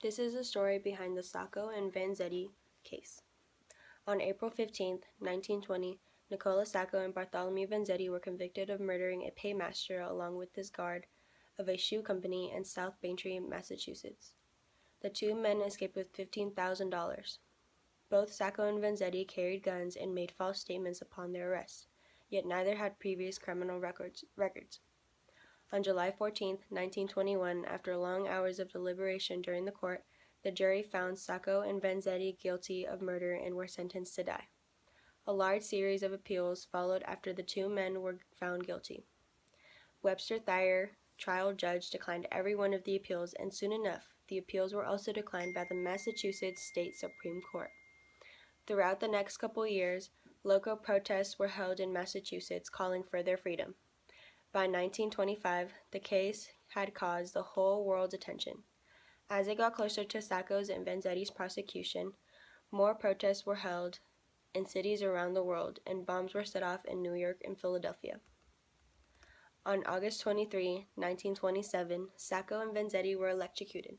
This is the story behind the Sacco and Vanzetti case. On April 15, 1920, Nicola Sacco and Bartholomew Vanzetti were convicted of murdering a paymaster along with his guard of a shoe company in South Braintree, Massachusetts. The two men escaped with $15,000. Both Sacco and Vanzetti carried guns and made false statements upon their arrest, yet neither had previous criminal records. On July 14, 1921, after long hours of deliberation during the court, the jury found Sacco and Vanzetti guilty of murder and were sentenced to die. A large series of appeals followed after the two men were found guilty. Webster Thayer, trial judge, declined every one of the appeals, and soon enough, the appeals were also declined by the Massachusetts State Supreme Court. Throughout the next couple years, local protests were held in Massachusetts calling for their freedom. By 1925, the case had caused the whole world's attention. As it got closer to Sacco's and Vanzetti's prosecution, more protests were held in cities around the world, and bombs were set off in New York and Philadelphia. On August 23, 1927, Sacco and Vanzetti were electrocuted.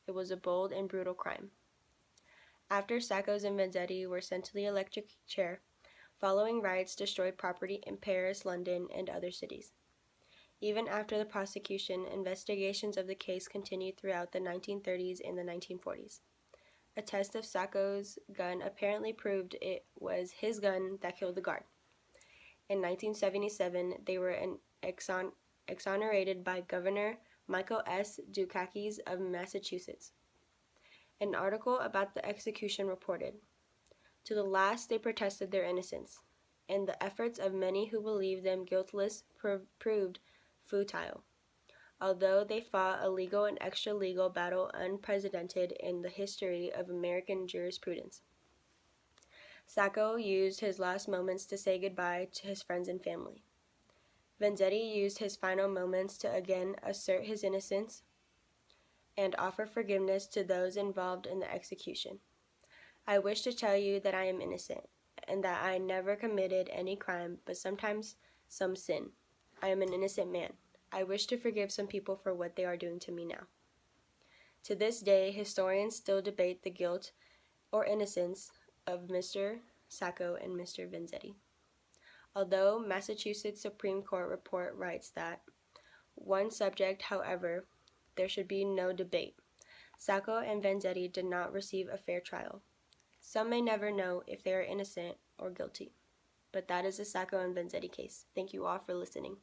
It was a bold and brutal crime. After Sacco's and Vanzetti were sent to the electric chair, following riots destroyed property in Paris, London, and other cities. Even after the prosecution, investigations of the case continued throughout the 1930s and the 1940s. A test of Sacco's gun apparently proved it was his gun that killed the guard. In 1977, they were exonerated by Governor Michael S. Dukakis of Massachusetts. An article about the execution reported, "To the last they protested their innocence, and the efforts of many who believed them guiltless proved futile, although they fought a legal and extra-legal battle unprecedented in the history of American jurisprudence." Sacco used his last moments to say goodbye to his friends and family. Vanzetti used his final moments to again assert his innocence and offer forgiveness to those involved in the execution. "I wish to tell you that I am innocent, and that I never committed any crime, but sometimes some sin. I am an innocent man. I wish to forgive some people for what they are doing to me now." To this day, historians still debate the guilt or innocence of Mr. Sacco and Mr. Vanzetti. Although Massachusetts Supreme Court report writes that one subject, however, there should be no debate. Sacco and Vanzetti did not receive a fair trial. Some may never know if they are innocent or guilty. But that is the Sacco and Vanzetti case. Thank you all for listening.